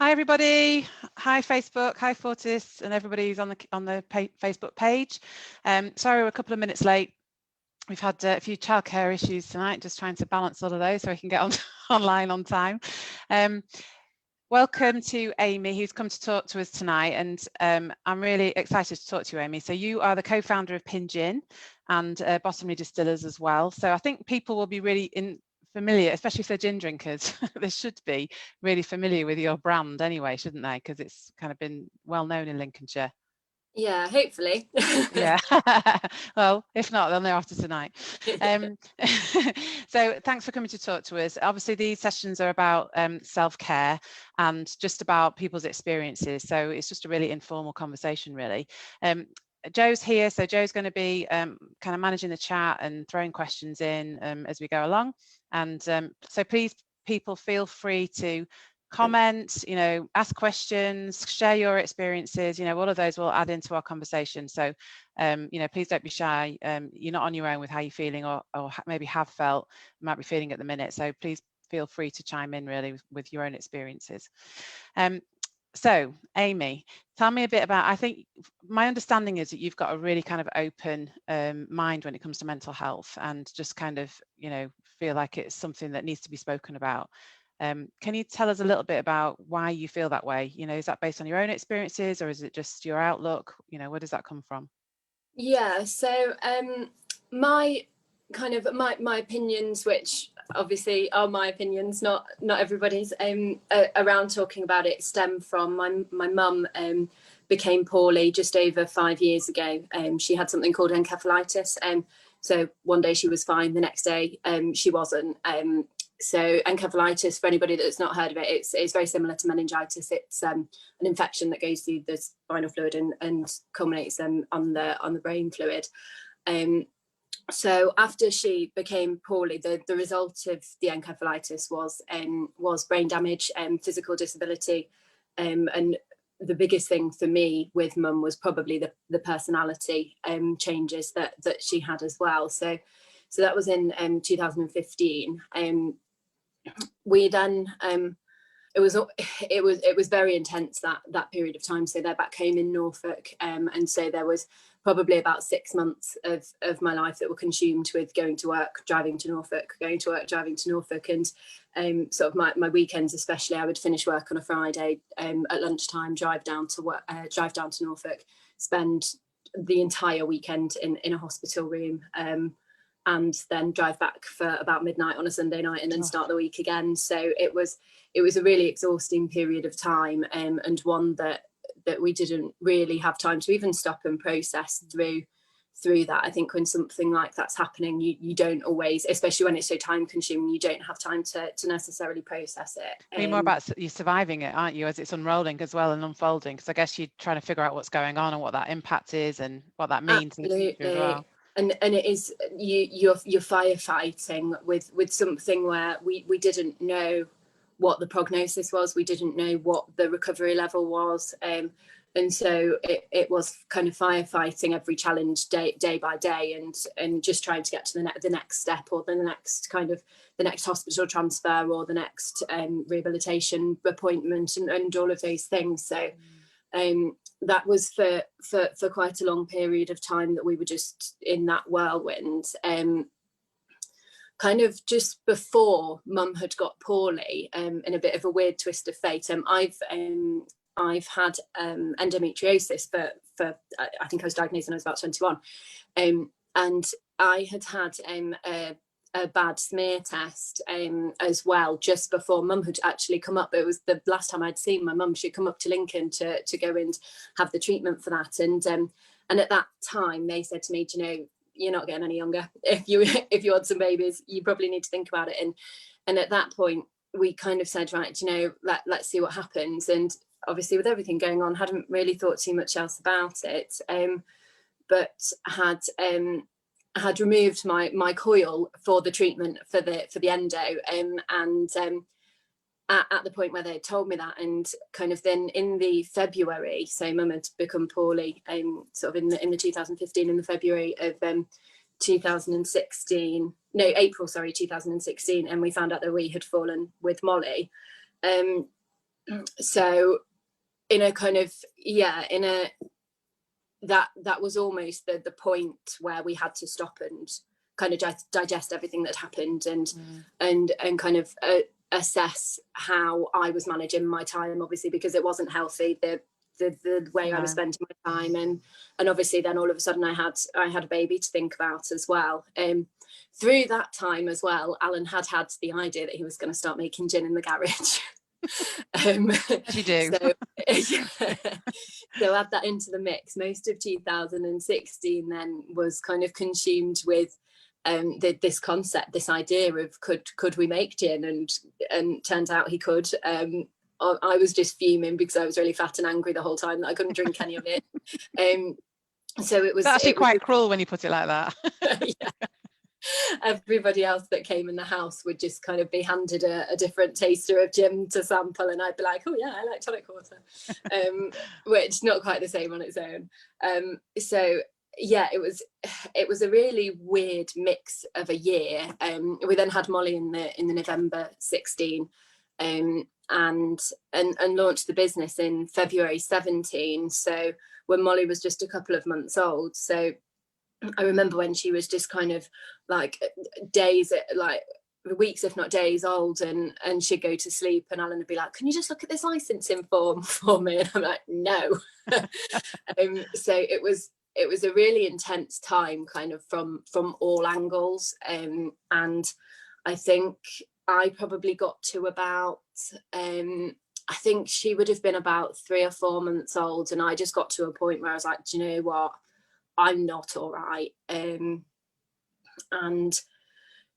Hi everybody. Hi Facebook. Hi Fortis, and everybody who's on the Facebook page. Sorry we're a couple of minutes late. We've had a few childcare issues tonight, just trying to balance all of those so we can get on online on time. Welcome to Amy, who's come to talk to us tonight, and I'm really excited to talk to you, Amy. So you are the co-founder of Pin Gin and Bottomley Distillers as well. So I think people will be really familiar, especially if they're gin drinkers. They should be really familiar with your brand anyway, shouldn't they? Because it's kind of been well known in Lincolnshire. Yeah, hopefully. Yeah. Well, if not, they'll know after tonight. So thanks for coming to talk to us. Obviously, these sessions are about self-care and just about people's experiences. So it's just a really informal conversation, really. Joe's here, so Joe's going to be kind of managing the chat and throwing questions in as we go along. And so please, people, feel free to comment, ask questions, share your experiences, all of those will add into our conversation. So, please don't be shy. You're not on your own with how you're feeling or maybe have felt, might be feeling at the minute. So please feel free to chime in really with your own experiences. So Amy, tell me a bit about, I think my understanding is that you've got a really kind of open mind when it comes to mental health and just kind of, feel like it's something that needs to be spoken about. Can you tell us a little bit about why you feel that way? Is that based on your own experiences or is it just your outlook? Where does that come from? Yeah, so my opinions, which obviously are my opinions, not everybody's, around talking about it, stem from my mum became poorly just over 5 years ago. She had something called encephalitis, so one day she was fine, the next day she wasn't. So encephalitis, for anybody that's not heard of it, it's very similar to meningitis. It's an infection that goes through the spinal fluid and culminates on the brain fluid. So after she became poorly, the result of the encephalitis was brain damage and physical disability. And the biggest thing for me with mum was probably the personality changes that she had as well. So that was in 2015. We then it was very intense that period of time. So they're back home in Norfolk, and so there was probably about 6 months of my life that were consumed with going to work, driving to Norfolk, going to work, driving to Norfolk, and sort of my weekends especially. I would finish work on a Friday at lunchtime, drive down to Norfolk, spend the entire weekend in a hospital room. And then drive back for about midnight on a Sunday night and then start the week again. So it was a really exhausting period of time, and one that we didn't really have time to even stop and process through that. I think when something like that's happening, you don't always, especially when it's so time consuming, you don't have time to necessarily process it. Be more about you surviving it, aren't you, as it's unrolling as well and unfolding? Because I guess you're trying to figure out what's going on and what that impact is and what that means in the future as well. And it is you're firefighting with something where we didn't know what the prognosis was, we didn't know what the recovery level was, and so it was kind of firefighting every challenge day by day, and just trying to get to the next step, or the next hospital transfer, or the next rehabilitation appointment, and all of those things. So that was for quite a long period of time that we were just in that whirlwind. Kind of just before mum had got poorly, in a bit of a weird twist of fate, I've had endometriosis for I think I was diagnosed when I was about 21, and I had a bad smear test as well just before mum had actually come up. It was the last time I'd seen my mum. She'd come up to Lincoln to go and have the treatment for that, and at that time they said to me, you're not getting any younger. If you want some babies, you probably need to think about it. And at that point we kind of said, right, let's see what happens. And obviously with everything going on, hadn't really thought too much else about it, but had removed my coil for the treatment for the endo, and at the point where they had told me that, and kind of then in the February, so mum had become poorly, sort of in the 2015, in the February of 2016, no, April 2016, and we found out that we had fallen with Molly. So in a kind of, that was almost the point where we had to stop and kind of digest everything that happened, and kind of assess how I was managing my time, obviously, because it wasn't healthy, the way I was spending my time, and obviously then all of a sudden I had a baby to think about as well. Through that time as well, Alan had the idea that he was going to start making gin in the garage. As you do. So add that into the mix. Most of 2016 then was kind of consumed with this concept, this idea of could we make gin, and turns out he could. I was just fuming because I was really fat and angry the whole time that I couldn't drink any of it. So it was actually quite cruel when you put it like that. Yeah. Everybody else that came in the house would just kind of be handed a different taster of gin to sample, and I'd be like, oh yeah, I like tonic water, which not quite the same on its own. So yeah, it was a really weird mix of a year. We then had Molly in the November 16, and launched the business in February 17. So when Molly was just a couple of months old. So I remember when she was just kind of like weeks, if not days old, and she'd go to sleep, and Alan would be like, can you just look at this licensing form for me? And I'm like, no. So it was a really intense time, kind of from all angles. And I think I probably got to about, I think she would have been about 3 or 4 months old, and I just got to a point where I was like, do you know what? I'm not all right. And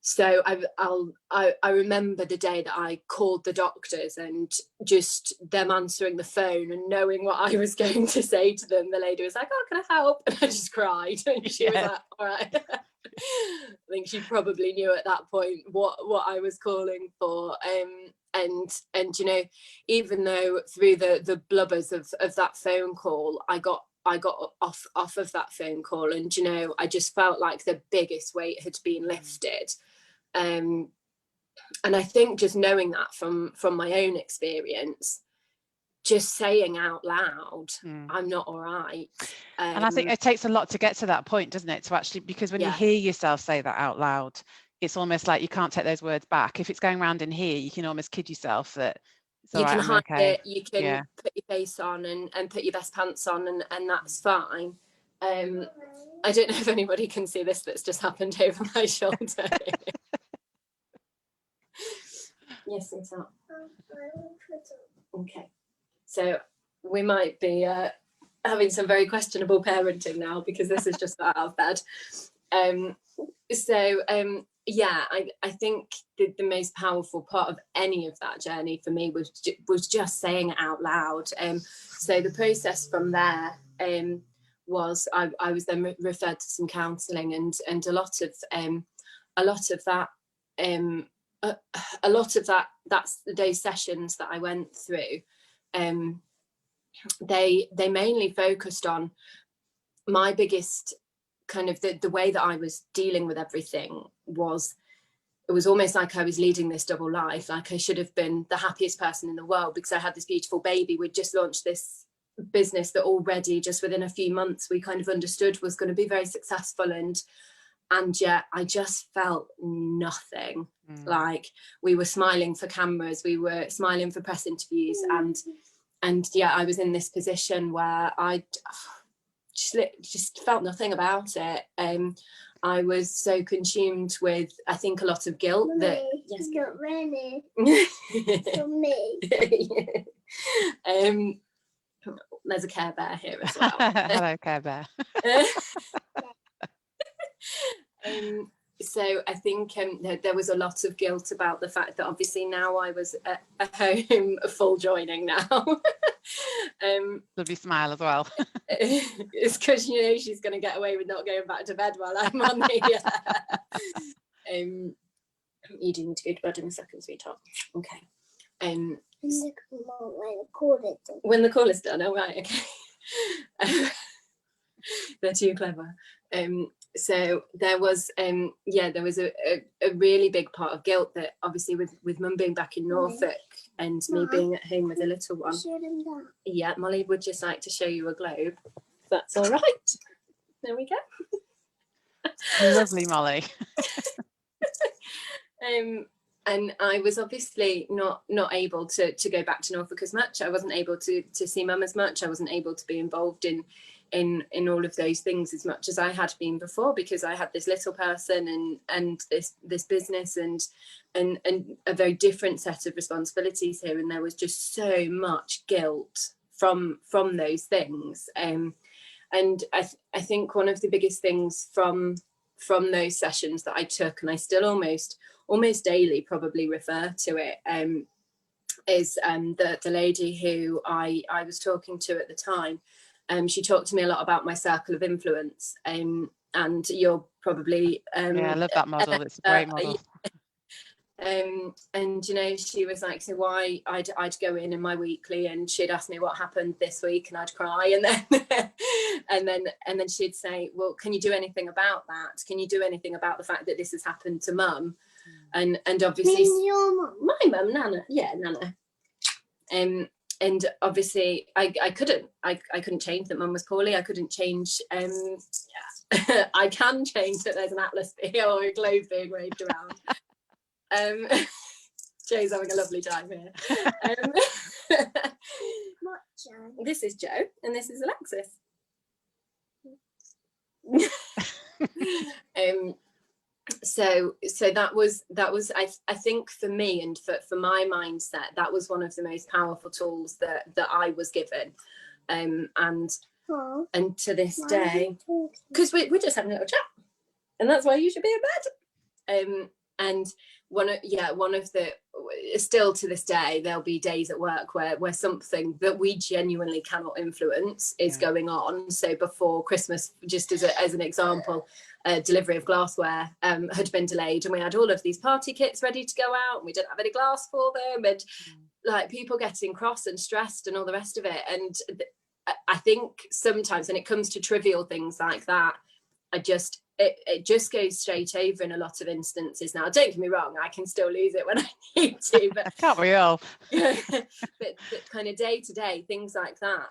so I remember the day that I called the doctors, and just them answering the phone and knowing what I was going to say to them. The lady was like, oh, can I help? And I just cried, and she was like, all right. I think she probably knew at that point what I was calling for. And you know, even though through the blubbers of that phone call, I got off of that phone call, and you know, I just felt like the biggest weight had been lifted. And I think just knowing that from my own experience, just saying out loud, I'm not all right. And I think it takes a lot to get to that point, doesn't it? To actually, because when you hear yourself say that out loud, it's almost like you can't take those words back. If it's going around in here, you can almost kid yourself that you can hide it, you can put your face on and put your best pants on, and that's fine. I don't know if anybody can see this that's just happened over my shoulder. Yes, it's not. Okay. So we might be having some very questionable parenting now, because this is just out of bed. Yeah, I think the most powerful part of any of that journey for me was just saying it out loud. So the process from there was I was then referred to some counselling, and a lot of that that's those sessions that I went through. They mainly focused on my biggest kind of the way that I was dealing with everything. It was almost like I was leading this double life. Like I should have been the happiest person in the world because I had this beautiful baby. We'd just launched this business that already just within a few months we kind of understood was going to be very successful, and yet I just felt nothing. Like we were smiling for cameras, we were smiling for press interviews, and yeah, I was in this position where I just felt nothing about it. I was so consumed with, I think, a lot of guilt. Mommy, that yes, not really. For me. There's a Care Bear here as well. Hello, Care Bear. So I think there was a lot of guilt about the fact that obviously now I was at home full joining now. Lovely smile as well. It's because, you know, she's going to get away with not going back to bed while I'm on here. You do need to go to bed in a second, sweetheart. Okay. When the call is done. When the call is done, oh right, okay. They're too clever. so there was a really big part of guilt that obviously with mum being back in Norfolk and me being at home with a little one. Yeah, Molly would just like to show you a globe. If that's all right. There we go. Lovely, Molly. And I was obviously not able to go back to Norfolk as much. I wasn't able to see mum as much. I wasn't able to be involved in all of those things as much as I had been before, because I had this little person and this business and a very different set of responsibilities here, and there was just so much guilt from those things. And I think one of the biggest things from those sessions that I took, and I still almost daily probably refer to it, is the lady who I was talking to at the time. She talked to me a lot about my circle of influence, and you're probably yeah, I love that model. It's a great model. And you know, she was like, so why I'd go in my weekly, and she'd ask me what happened this week, and I'd cry, and then and then she'd say, well, can you do anything about that? Can you do anything about the fact that this has happened to mum? And obviously your mum? My mum, Nana. Yeah, Nana. And obviously I couldn't change that mum was poorly. I couldn't change I can change that there's an atlas or a globe being waved around. Joe's having a lovely time here. What Joe? This is Joe and this is Alexis. So that was I think for me and for my mindset, that was one of the most powerful tools that I was given, and to this day, because we're just having a little chat, and that's why you should be in bed. And one of the, still to this day, there'll be days at work where something that we genuinely cannot influence is going on. So before Christmas, just as an example, delivery of glassware had been delayed, and we had all of these party kits ready to go out, and we didn't have any glass for them, and like people getting cross and stressed and all the rest of it. And I think sometimes when it comes to trivial things like that, it just goes straight over in a lot of instances. Now, don't get me wrong, I can still lose it when I need to, but can't we all? but kind of day to day things like that,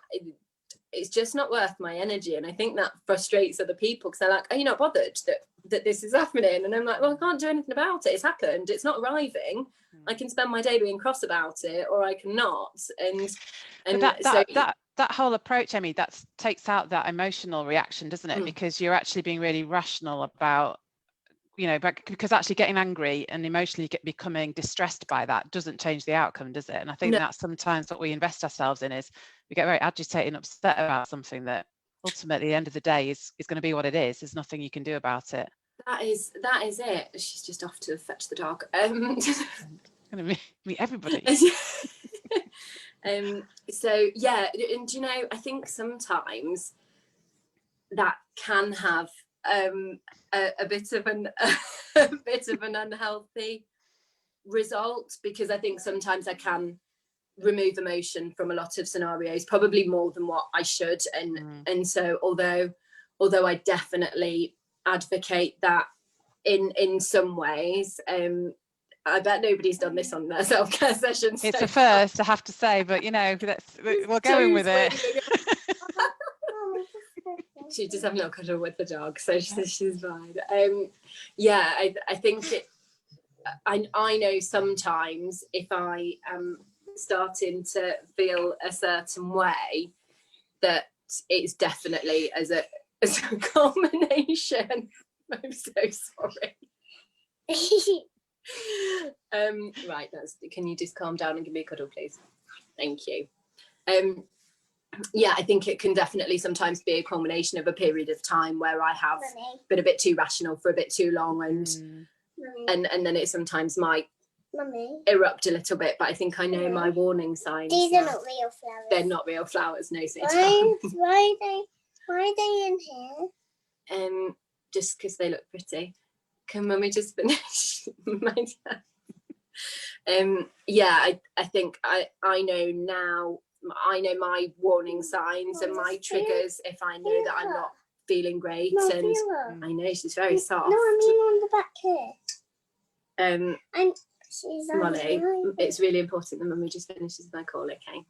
it's just not worth my energy. And I think that frustrates other people, because they're like, are you not bothered that this is happening? And I'm like, well, I can't do anything about it. It's happened. It's not arriving. I can spend my day being cross about it, or I cannot. And that whole approach, Amy, that takes out that emotional reaction, doesn't it? Because you're actually being really rational about, you know, because actually getting angry and emotionally becoming distressed by that doesn't change the outcome, does it? And I think that's sometimes what we invest ourselves in, is we get very agitated and upset about something that ultimately at the end of the day is going to be what it is. There's nothing you can do about it. That is it. She's just off to fetch the dog. Going to meet everybody. So yeah, and you know, I think sometimes that can have a bit of an unhealthy result, because I think sometimes I can remove emotion from a lot of scenarios, probably more than what I should, and so although I definitely advocate that in some ways, I bet nobody's done this on their self-care sessions. It's a first, I have to say, but you know, we're going with it. She's just having a little cuddle with the dog, so she's fine. I think I know sometimes if I am starting to feel a certain way, that it's definitely as a culmination. I'm so sorry. Right, can you just calm down and give me a cuddle, please? Thank you. I think it can definitely sometimes be a culmination of a period of time where I have been a bit too rational for a bit too long, and then it sometimes might erupt a little bit, but I think I know my warning signs. These are not real flowers. They're not real flowers, no. Why are they in here? Just because they look pretty. Can Mummy just finish? I think I know now. I know my warning signs and my triggers if I know that I'm not feeling great. No, And feel her. I know she's very soft. No, I mean on the back here. And she's Molly, it's really important that Mummy just finishes my call, okay?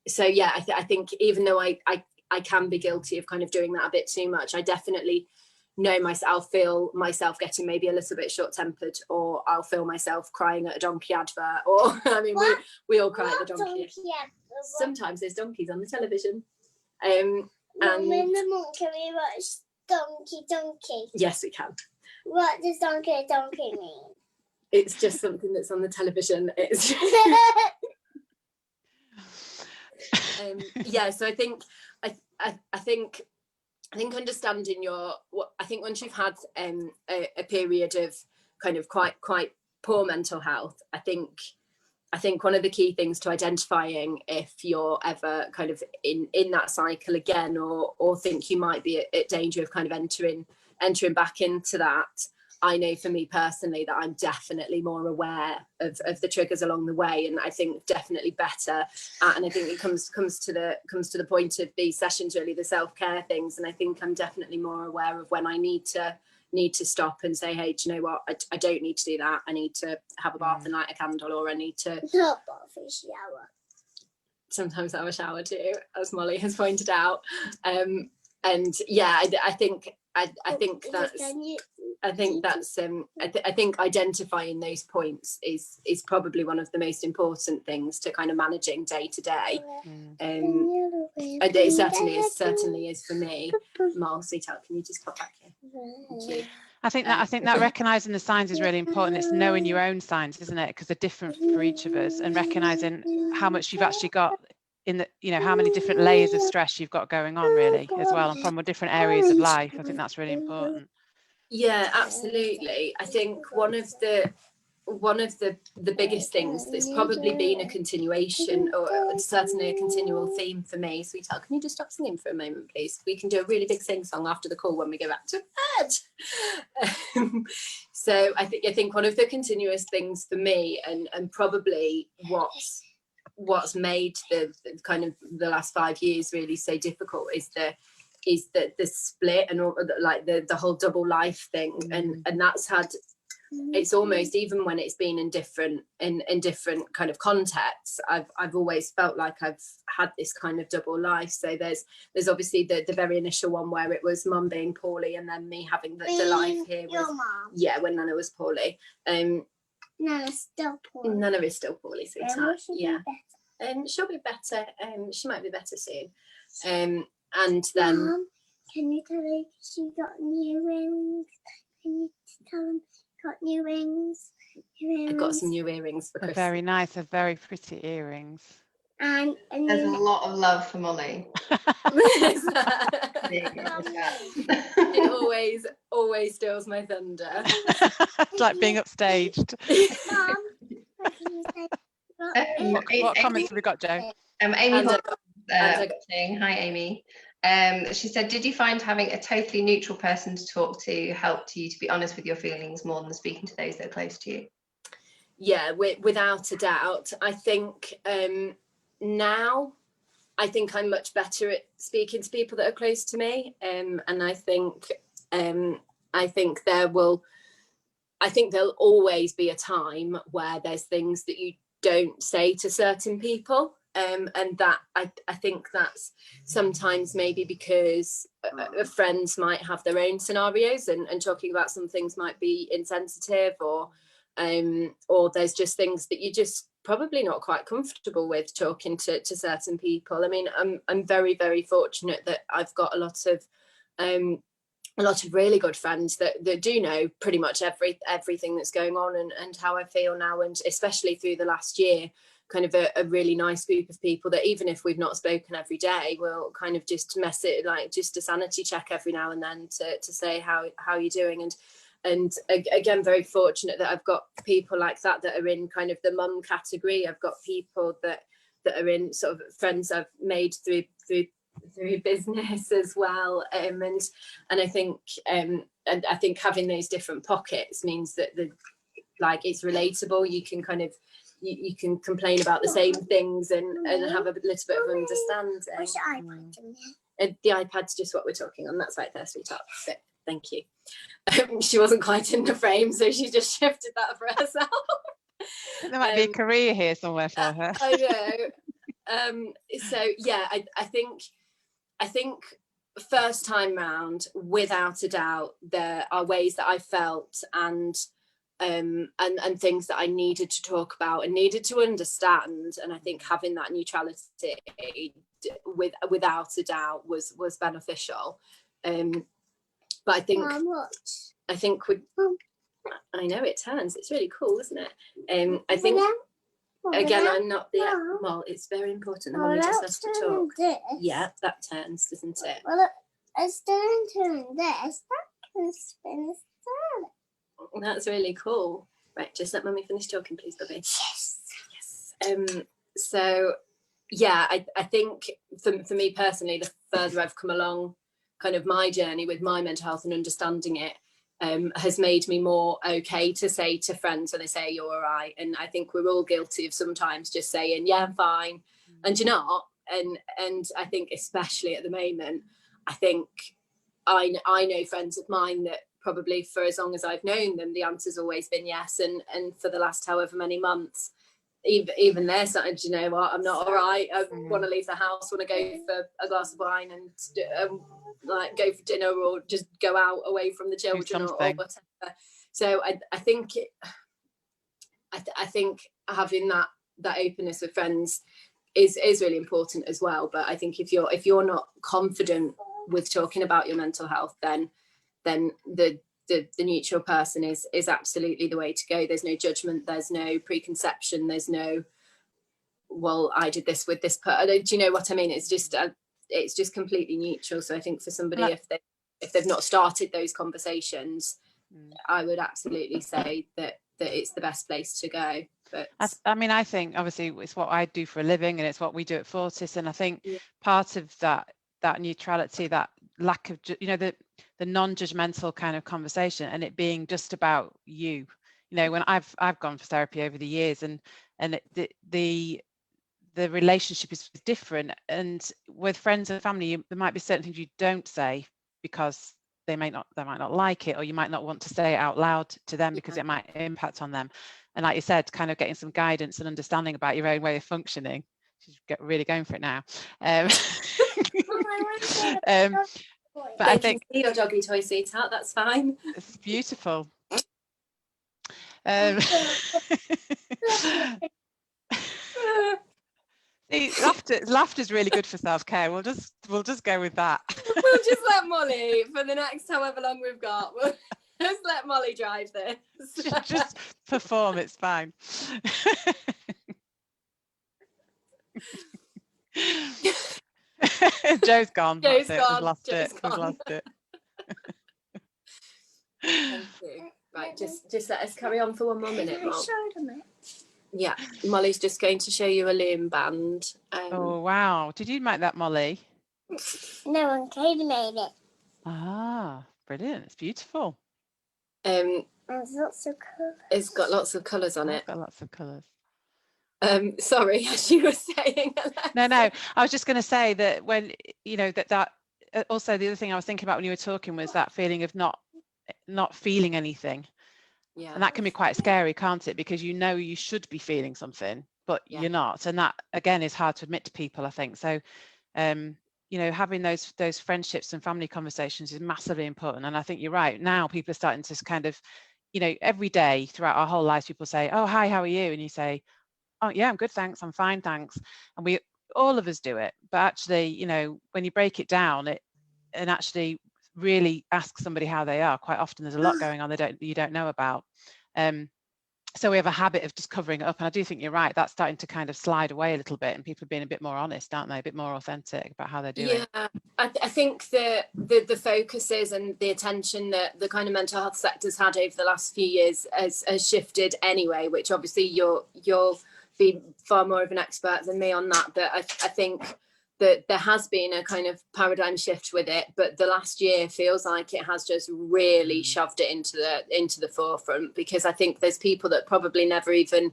So yeah, I think even though I can be guilty of kind of doing that a bit too much, I definitely know myself, feel myself getting maybe a little bit short-tempered, or I'll feel myself crying at a donkey advert, or I mean we all cry at the donkey. Sometimes there's donkeys on the television. And in the month, can we watch Donkey? Yes, we can. What does Donkey mean? It's just something that's on the television. It's yeah, so I think understanding I think once you've had a period of kind of quite poor mental health, I think one of the key things to identifying if you're ever kind of in that cycle again, or think you might be at danger of kind of entering back into that. I know for me personally that I'm definitely more aware of the triggers along the way, and I think definitely better. And I think it comes to the point of these sessions, really, the self-care things. And I think I'm definitely more aware of when I need to stop and say, hey, do you know what? I don't need to do that. I need to have a bath and light a candle, or I need to not bath, a shower. Sometimes have a shower too, as Molly has pointed out. And yeah, I think identifying those points is probably one of the most important things to kind of managing day to day. It certainly is for me. Mal, sweetheart, can you just pop back here? Thank you. I think that recognizing the signs is really important. It's knowing your own signs, isn't it? Because they're different for each of us, and recognizing how much you've actually got in the, you know, how many different layers of stress you've got going on, really, as well, and from different areas of life. I think that's really important. Yeah, absolutely. I think one of the biggest things that's probably been a continuation, or certainly a continual theme for me. Sweetheart, can you just stop singing for a moment, please? We can do a really big sing song after the call when we go back to bed. So I think one of the continuous things for me, and probably what's made the kind of the last 5 years really so difficult, is the split and all, like the whole double life thing. And that's had, it's almost, even when it's been in different kind of contexts, I've always felt like I've had this kind of double life. So there's obviously the very initial one where it was Mum being poorly, and then me having the life here with your mum. Yeah, when Nana was poorly. Nana's still poorly. Nana is still poorly, sweetheart. Yeah. She'll be better. She might be better soon. And then, Mom, can you tell her she got new rings? Can you tell them got new rings? I got some new earrings for Christmas. Very nice, they're very pretty earrings. And there's a lot of love for Molly. It always steals my thunder. It's like being upstaged. Mom, what can you say? What comments have we got, Joe? Amy saying, hi Amy. She said, did you find having a totally neutral person to talk to helped you to be honest with your feelings more than speaking to those that are close to you? Yeah, without a doubt. I think now I think I'm much better at speaking to people that are close to me, and I think there'll always be a time where there's things that you don't say to certain people, and that I think that's sometimes maybe because friends might have their own scenarios, and talking about some things might be insensitive, or there's just things that you're just probably not quite comfortable with talking to certain people. I mean, I'm very, very fortunate that I've got a lot of really good friends that do know pretty much everything that's going on and how I feel now, and especially through the last year, kind of a really nice group of people that even if we've not spoken every day, we'll kind of just message, like just a sanity check every now and then to say how you're doing. And again, very fortunate that I've got people like that are in kind of the mum category. I've got people that are in sort of friends I've made through business as well, and I think having those different pockets means that it's relatable. You can kind of you can complain about the same things and have a little bit of understanding. The iPad's just what we're talking on. That's like thirsty top. So thank you. She wasn't quite in the frame, so she just shifted that for herself. There might be a career here somewhere for her. I know. So yeah, I think first time round, without a doubt, there are ways that I felt and things that I needed to talk about and needed to understand. And I think having that neutrality without a doubt was beneficial. But I think I know it turns. It's really cool, isn't it? I think again, I'm not the well. It's very important. The mummy just has to talk. Yeah, that turns, doesn't it? Well, it's doing turn this. That can spin this turn. That's really cool. Right, just let mummy finish talking, please, Bubby. Yes. So yeah, I think for me personally, the further I've come along kind of my journey with my mental health and understanding it, has made me more okay to say to friends when they say you're all right. And I think we're all guilty of sometimes just saying, yeah, I'm fine, and you're not. And I think especially at the moment, I think I know friends of mine that probably for as long as I've known them, the answer's always been yes. And for the last however many months, even they're starting, do you know what, I'm not all right. I want to leave the house, want to go for a glass of wine and like go for dinner or just go out away from the children or whatever. So I think I think having that openness with friends is really important as well. But I think if you're not confident with talking about your mental health, then the neutral person is absolutely the way to go. There's no judgment, there's no preconception, there's no, well, I did this with this person. Do you know what I mean? It's just completely neutral. So I think for somebody, if they've not started those conversations, I would absolutely say that it's the best place to go. But I mean, I think obviously it's what I do for a living and it's what we do at Fortis, and I think part of that neutrality, that lack of, you know, the non-judgmental kind of conversation, and it being just about you. You know, when I've gone for therapy over the years, and the relationship is different, and with friends and family, there might be certain things you don't say because they might not like it, or you might not want to say it out loud to them because it might impact on them. And like you said, kind of getting some guidance and understanding about your own way of functioning. She's really going for it now. But I think see your doggy toy, sweetheart, that's fine. It's beautiful. See, laughter's really good for self-care. We'll just go with that. We'll just let Molly, for the next however long we've got, we'll just let Molly drive this. Just perform, it's fine. Joe's gone. Joe's That's gone. We've lost Joe's it. gone. We've lost it. Thank you. Right, just let us carry on for one more minute, Mol. Show them it. Yeah, Molly's just going to show you a loom band. Oh wow! Did you make that, Molly? No one Katie made it. Ah, brilliant! It's beautiful. There's lots of colours. It's got lots of colours on it. It's got lots of colours. Sorry, as you were saying, Alexa. No, I was just going to say that when, you know, that also the other thing I was thinking about when you were talking was that feeling of not feeling anything. Yeah. And that can be quite scary, can't it? Because you know you should be feeling something, but you're not. And that again is hard to admit to people, I think. So you know, having those friendships and family conversations is massively important. And I think you're right. Now people are starting to kind of, you know, every day throughout our whole lives, people say, oh, hi, how are you? And you say, oh yeah, I'm good, thanks, I'm fine, thanks. And all of us do it. But actually, you know, when you break it down and actually really ask somebody how they are, quite often there's a lot going on you don't know about. So we have a habit of just covering it up. And I do think you're right, that's starting to kind of slide away a little bit, and people are being a bit more honest, aren't they? A bit more authentic about how they're doing. Yeah, I think the focuses and the attention that the kind of mental health sector's had over the last few years has shifted anyway, which obviously you'll be far more of an expert than me on that. But I think that there has been a kind of paradigm shift with it, but the last year feels like it has just really shoved it into the forefront, because I think there's people that probably never even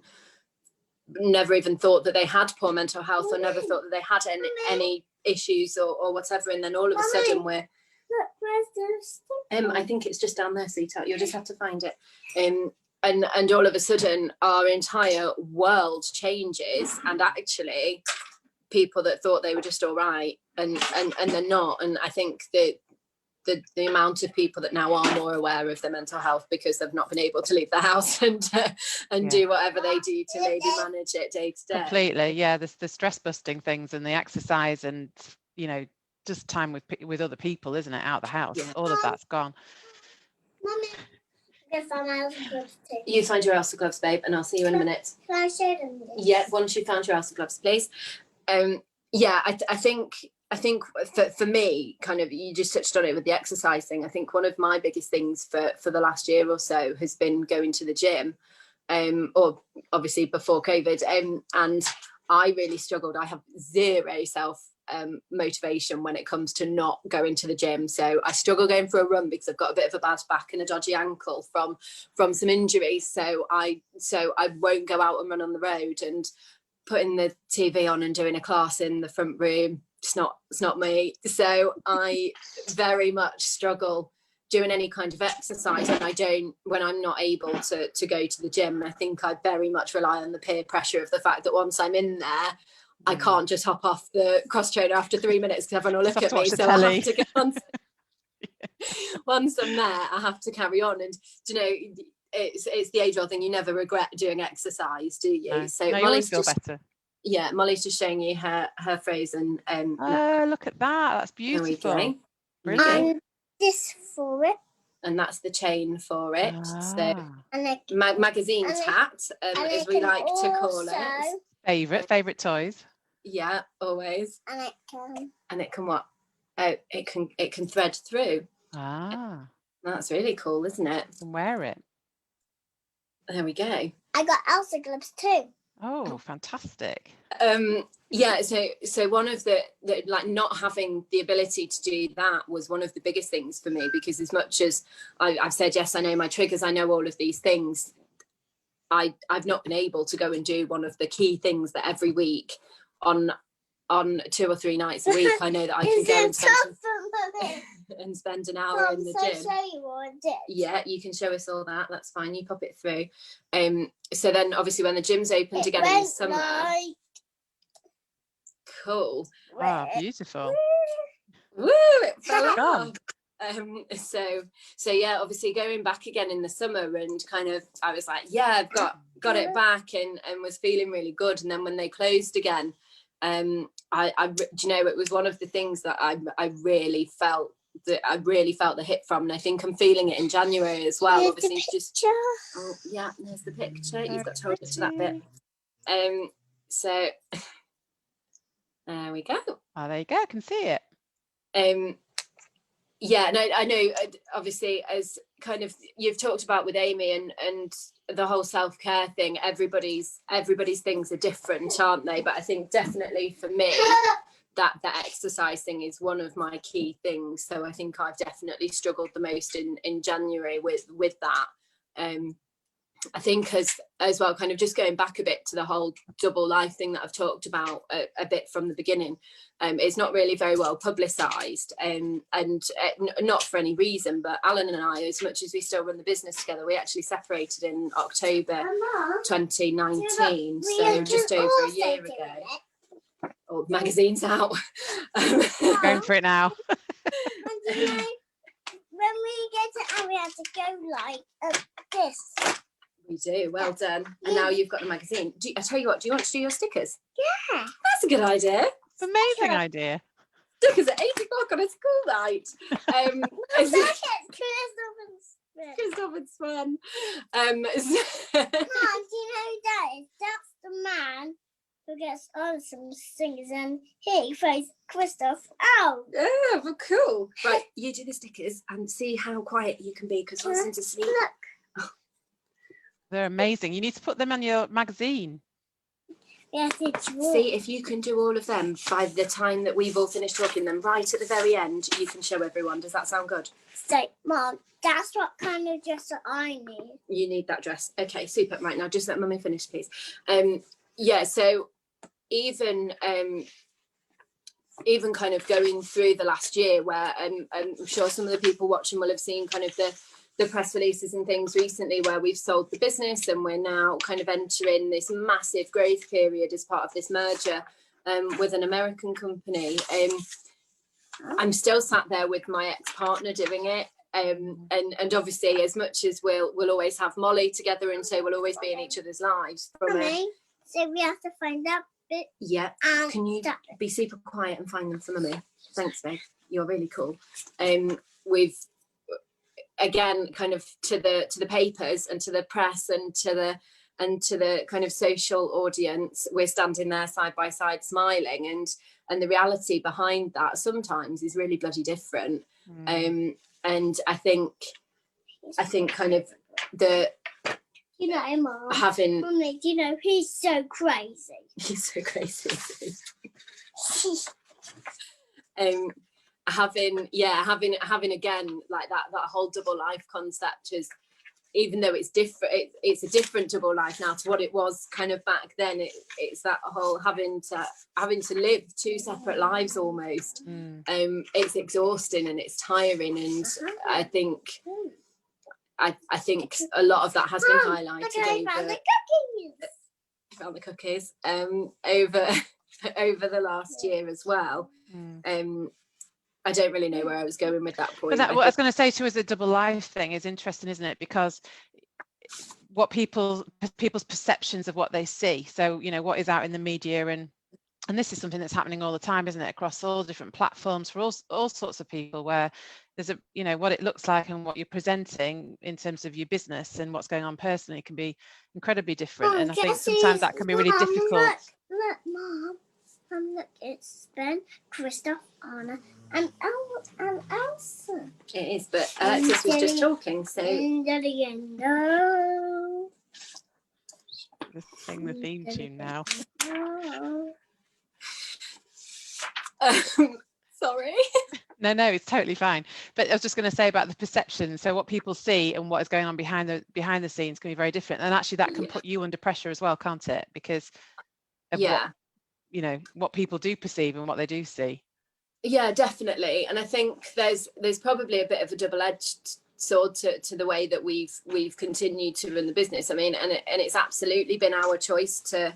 thought that they had poor mental health, or never thought that they had any issues or whatever, and then all of a sudden we're Look, where's the sticker? I think it's just down there, sweetheart. You'll just have to find it. And all of a sudden our entire world changes, and actually people that thought they were just all right and they're not. And I think that the amount of people that now are more aware of their mental health because they've not been able to leave the house and do whatever they do to maybe manage it day to day. Completely, yeah. The stress busting things and the exercise and, you know, just time with other people, isn't it? Out the house, all of that's gone. Mummy, I found my Elsa gloves too. You find your Elsa gloves, babe, and I'll see you in a minute. Can I show them this? Yeah, once you found your Elsa gloves, please. Yeah, I think for me, kind of, you just touched on it with the exercise thing. I think one of my biggest things for the last year or so has been going to the gym, or obviously before COVID, and I really struggled. I have zero self motivation when it comes to not going to the gym. So I struggle going for a run because I've got a bit of a bad back and a dodgy ankle from some injuries. So I won't go out and run on the road, and putting the TV on and doing a class in the front room, it's not me. So I very much struggle doing any kind of exercise, and when I'm not able to go to the gym. I think I very much rely on the peer pressure of the fact that once I'm in there, I can't just hop off the cross trainer after 3 minutes because everyone will look at me. So I have to get on. Once I'm there, I have to carry on. And you know, it's the age-old thing. You never regret doing exercise, do you? No. So No, you always feel better. Yeah, Molly's just showing you her phrase, and look at that. That's beautiful. Brilliant. And this for it. And that's the chain for it. So And magazine tat, as we like to call it. Favorite toys. Yeah, always. And it can what? It can thread through. That's really cool, isn't it? You can wear it. There we go. I got Elsa gloves too. Oh, fantastic. Yeah, so one of the like, not having the ability to do that was one of the biggest things for me, because as much as I've said, yes, I know my triggers, I know all of these things, I've not been able to go and do one of the key things that every week on 2 or 3 nights a week I know that I can go and spend an hour in the gym. Show you what I did. Yeah, you can show us all that. That's fine. You pop it through. So then obviously when the gym's opened again in the summer. Cool. Wow, beautiful. Woo! It fell off. So yeah, obviously going back again in the summer, and kind of I was like, yeah, I've got it back, and was feeling really good. And then when they closed again, I you know, it was one of the things that I really felt the hit from, and I think I'm feeling it in January as well. There's obviously just yeah, there's the picture. You've got to hold it to that bit. So there we go. Oh, there you go. I can see it. Yeah, no, I know, obviously, as kind of you've talked about with Amy and the whole self-care thing, everybody's things are different, aren't they? But I think definitely for me, that exercise thing is one of my key things. So I think I've definitely struggled the most in January with that. I think as well, kind of just going back a bit to the whole double life thing that I've talked about a bit from the beginning, it's not really very well publicised, and not for any reason, but Alan and I, as much as we still run the business together, we actually separated in October 2019, so just over a year ago. Oh, the magazine's out. Going for it now. And you know, when we get it, we have to go like this. We do, well done. And now you've got the magazine. I tell you what, do you want to do your stickers? Yeah. That's a good idea. It's an amazing idea. Stickers at 8 o'clock on a school night. Christoph and Sven. Mom, do you know that? That's the man who gets on some singers, and he throws Christoph out. Yeah, well, cool. Right, you do the stickers and see how quiet you can be, because Wilson's asleep. Look. They're amazing. You need to put them on your magazine. Yes, it's true. See if you can do all of them by the time that we've all finished talking. Then right at the very end, you can show everyone. Does that sound good? So, Mom, that's what kind of dress that I need. You need that dress. Okay, super. Right, now just let Mummy finish, please. Yeah, so even even kind of going through the last year, where I'm sure some of the people watching will have seen kind of the press releases and things recently where we've sold the business and we're now kind of entering this massive growth period as part of this merger with an American company. I'm still sat there with my ex-partner doing it. And obviously, as much as we'll always have Molly together, and so we'll always be in each other's lives. So we have to find that bit. Yeah. Can you be super quiet and find them for Mummy? Thanks, babe. You're really cool. We've again kind of to the papers and to the press and to the kind of social audience, we're standing there side by side smiling, and the reality behind that sometimes is really bloody different. And I think kind of the Mom, having Mummy, he's so crazy. He's so crazy. having again like that whole double life concept is, even though it's different, it's a different double life now to what it was kind of back then. It's that whole having to live two separate lives almost. It's exhausting and it's tiring, and I think a lot of that has been highlighted over the cookies over the last year as well. I don't really know where I was going with that point. But what I was going to say to you is the double life thing is interesting, isn't it? Because what people's perceptions of what they see. So, what is out in the media, and this is something that's happening all the time, isn't it? Across all different platforms for all sorts of people, where there's what it looks like and what you're presenting in terms of your business and what's going on personally can be incredibly different. And I think sometimes that can be really difficult. Look, Mom. Look, it's Ben, Christoph, Anna, and Elsa. It is, but Alexis was just talking, so. Let's sing the theme tune now. Sorry. No, it's totally fine. But I was just going to say about the perception. So what people see and what is going on behind the scenes can be very different, and actually that can put you under pressure as well, can't it? Because of what people do perceive and what they do see. Yeah, definitely. And I think there's probably a bit of a double-edged sword to the way that we've continued to run the business. I mean, and it's absolutely been our choice to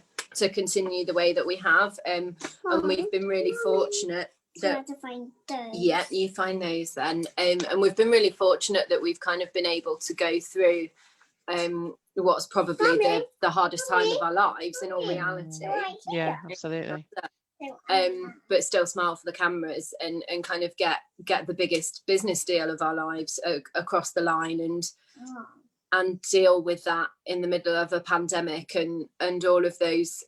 continue the way that we have, and we've been really fortunate that to find those. Yeah, you find those then, and we've been really fortunate that we've kind of been able to go through what's probably the hardest time of our lives in all reality. Yeah, absolutely. But still smile for the cameras and kind of get the biggest business deal of our lives across the line, and deal with that in the middle of a pandemic and all of those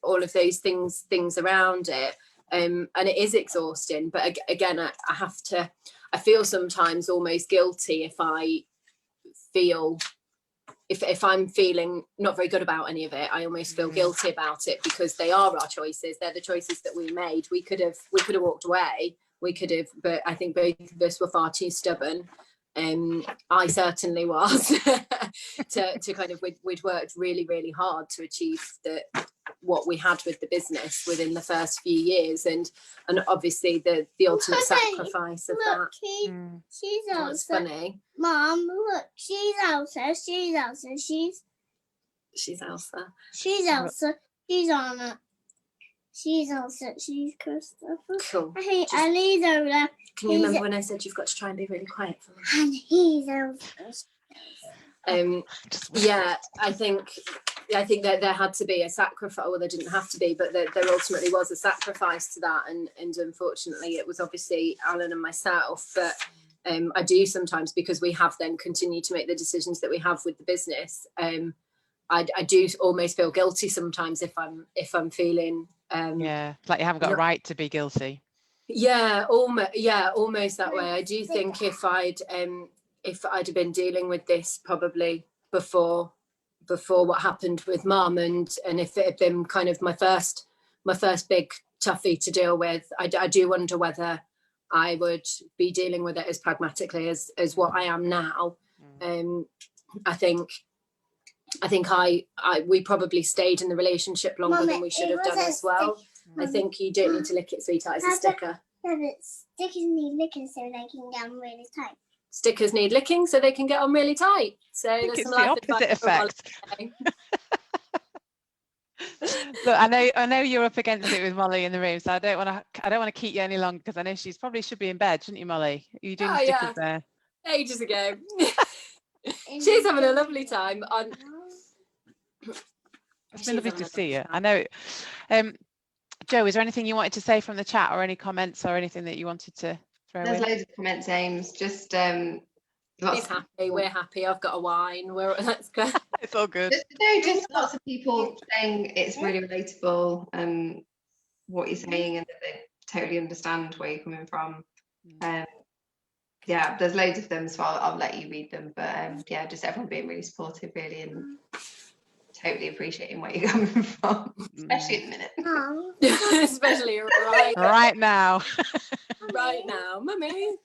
things around it. And it is exhausting, but again, I feel sometimes almost guilty if I'm feeling not very good about any of it. I almost feel guilty about it, because they are our choices. They're the choices that we made. We could have walked away. But I think both of us were far too stubborn. I certainly was to kind of, we'd worked really, really hard to achieve what we had with the business within the first few years, and obviously the ultimate sacrifice of that. She's Elsa. That's funny. Mom, look, she's Elsa. She's Elsa. She's Elsa. She's Elsa. She's Anna. She's Elsa. She's Christopher. Cool. And he's Ola. Can you remember when I said you've got to try and be really quiet for me? And he's Elsa. Yeah, I think that there had to be a sacrifice. Well, there didn't have to be, but there ultimately was a sacrifice to that, and unfortunately it was obviously Alan and myself. But I do sometimes, because we have then continued to make the decisions that we have with the business, I do almost feel guilty sometimes if I'm feeling like you haven't got a right to be guilty. Almost that way. I do think if I'd have been dealing with this probably before what happened with Mum, and if it had been kind of my first big toughie to deal with, I do wonder whether I would be dealing with it as pragmatically as what I am now. I think we probably stayed in the relationship longer than we should have done as well. I think you don't need to lick it, sweetheart. It's a sticker. No, but stickers need licking so they can get on really tight. Stickers need licking so they can get on really tight. So I think there's it's some the life opposite advice from Molly effect. today. Look, I know you're up against it with Molly in the room, so I don't want to keep you any longer, because I know she's probably should be in bed, shouldn't you, Molly? Are you doing the stickers there? Ages ago. She's having a lovely time. It's been lovely to see you. I know. Joe, is there anything you wanted to say from the chat, or any comments or anything that you wanted to throw in? There's loads of comments, Ames. Just He's happy, we're happy. I've got a wine. That's good. It's all good. Just lots of people saying it's really relatable, what you're saying, and that they totally understand where you're coming from. Yeah, there's loads of them, so I'll let you read them. But yeah, just everyone being really supportive, really, and totally appreciating where you're coming from, especially in a minute. Especially right now. Right now, mummy.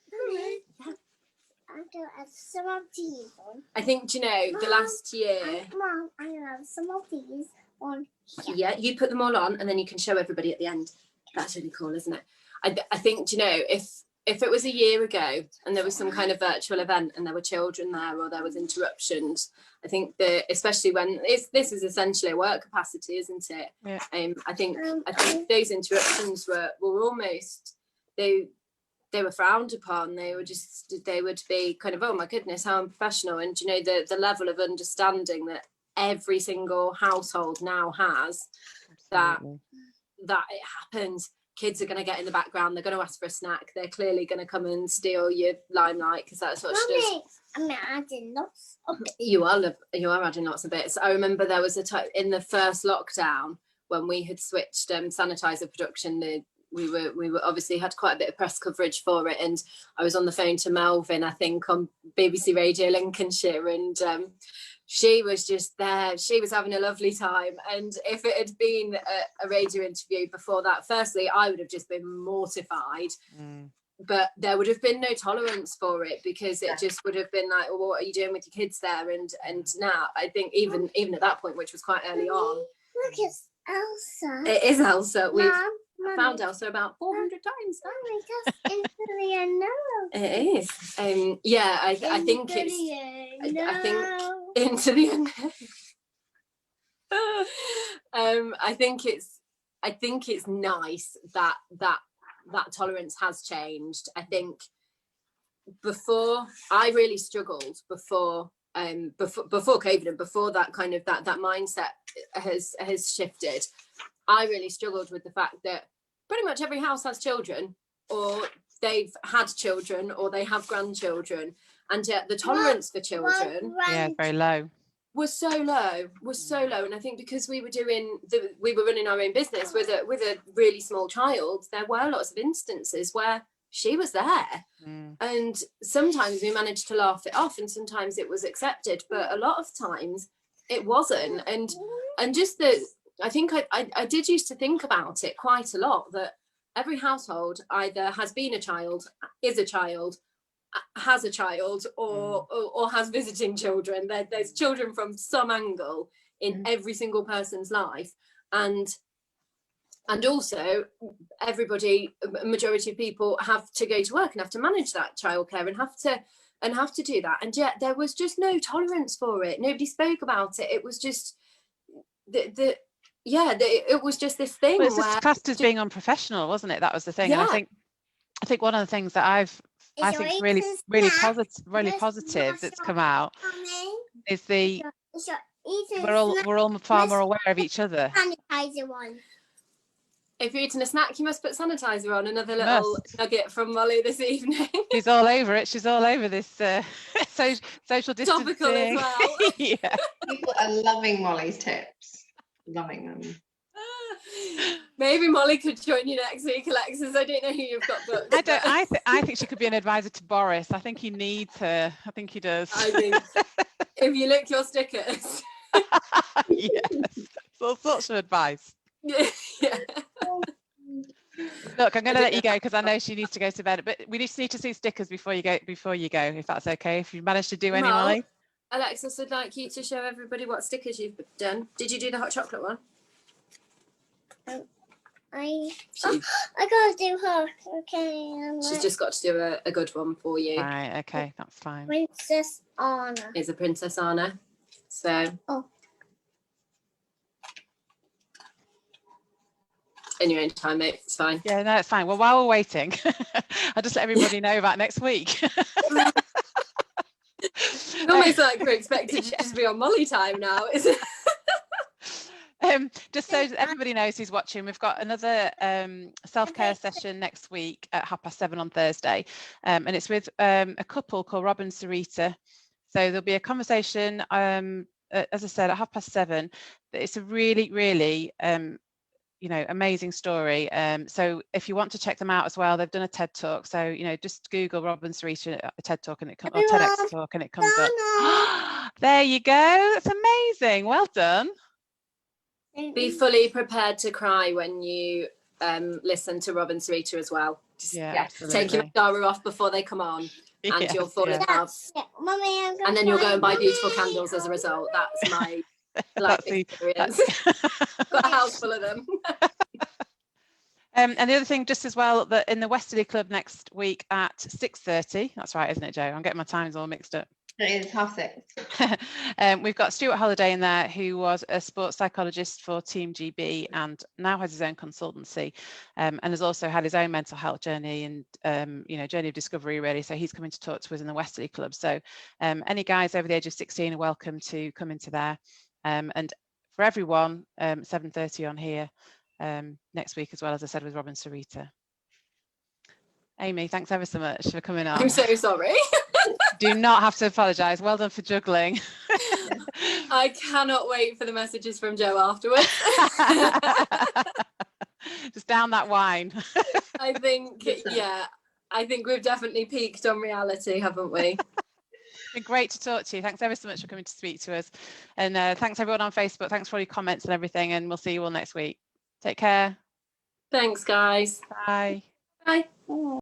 I'm going to add some of these on. I think, you know, the last year. Mom, I'm going to add some of these on here. Yeah, you put them all on, and then you can show everybody at the end. That's really cool, isn't it? I think, you know, if it was a year ago and there was some kind of virtual event and there were children there, or there was interruptions, I think that, especially when this is essentially a work capacity, isn't it? Yeah. I think those interruptions were almost, they were frowned upon. They would be kind of, oh my goodness, how unprofessional. And you know, the level of understanding that every single household now has, that it happens. Kids are going to get in the background, they're going to ask for a snack, they're clearly going to come and steal your limelight, because that's what she does. I'm adding lots of bits. You are adding lots of bits. I remember there was a time in the first lockdown when we had switched sanitizer production. We were obviously had quite a bit of press coverage for it, and I was on the phone to Melvin, I think, on BBC Radio Lincolnshire, and she was just there. She was having a lovely time. And if it had been a radio interview before that, firstly, I would have just been mortified. But there would have been no tolerance for it, because it just would have been like, well, what are you doing with your kids there? And now I think even at that point, which was quite early on. Look, it's Elsa. It is Elsa. We've Mom, found Elsa about 400 times now. Mommy, that's into the unknown. It is. Yeah, I think it's. I think into the unknown. I think it's nice that tolerance has changed. I think before, I really struggled before COVID, and before that kind of that mindset has shifted. I really struggled with the fact that pretty much every house has children, or they've had children, or they have grandchildren, and yet the tolerance for children very low. was so low. And I think because we were running our own business with a really small child, there were lots of instances where she was there, and sometimes we managed to laugh it off, and sometimes it was accepted, but a lot of times it wasn't. And just that, I think I did used to think about it quite a lot, that every household either has been a child, is a child, has a child, or has visiting children. There's children from some angle in every single person's life, and also everybody, a majority of people, have to go to work and have to manage that childcare and have to do that. And yet there was just no tolerance for it. Nobody spoke about it. It was just it was just this thing. Well, it's just classed as being unprofessional, wasn't it? That was the thing. Yeah. And I think one of the things that I think really positive that's come out is we're all far more aware of each other. Sanitizer one. If you're eating a snack, you must put sanitizer on. Another little nugget from Molly this evening. She's all over it. She's all over this social distancing. Topical as well. Yeah. People are loving Molly's tips. Loving them. Maybe Molly could join you next week, Alexis. I don't know who you've got booked. I think she could be an advisor to Boris. I think he needs her. I think he does. I think if you lick your stickers. Yes, all sorts of advice. Yeah. Look, I'm going to let you go because I know she needs to go to bed. But we just need to see stickers before you go. If that's okay. If you managed to do any, Molly. Alexis would like you to show everybody what stickers you've done. Did you do the hot chocolate one? I gotta do her. Okay. She's just got to do a good one for you. Right, okay, that's fine. Princess Anna. It's a Princess Anna. So. Oh. In your own time, mate. It's fine. Yeah, no, it's fine. Well, while we're waiting, I'll just let everybody know about next week. Almost like we're expected to just be on Molly time now, isn't it? Just so everybody knows who's watching, we've got another self-care session next week at 7:30 on Thursday, and it's with a couple called Rob and Sarita. So there'll be a conversation, as I said, at 7:30. It's a really, really amazing story. So if you want to check them out as well, they've done a TED talk. So just Google Rob and Sarita a TED talk and it comes, or TEDx talk, and it comes up. There you go. That's amazing. Well done. Be fully prepared to cry when you listen to Rob and Sarita as well. Just, take your mascara off before they come on, and you'll fall in love. And then you'll go and buy beautiful candles as a result. That's my life experience. Got a house full of them. And the other thing, just as well, that in the Westerly Club next week at 6:30. That's right, isn't it, Joe? I'm getting my times all mixed up. It is 6:30. We've got Stuart Holliday in there, who was a sports psychologist for Team GB and now has his own consultancy, and has also had his own mental health journey and journey of discovery, really. So he's coming to talk to us in the Westerly Club. So any guys over the age of 16 are welcome to come into there. And for everyone, 7:30 on here next week as well, as I said, with Rob and Sarita. Amy, thanks ever so much for coming on. I'm so sorry. Do not have to apologise. Well done for juggling. I cannot wait for the messages from Joe afterwards. Just down that wine. I think we've definitely peaked on reality, haven't we? It's been great to talk to you. Thanks ever so much for coming to speak to us. And thanks everyone on Facebook. Thanks for all your comments and everything. And we'll see you all next week. Take care. Thanks, guys. Bye. Bye.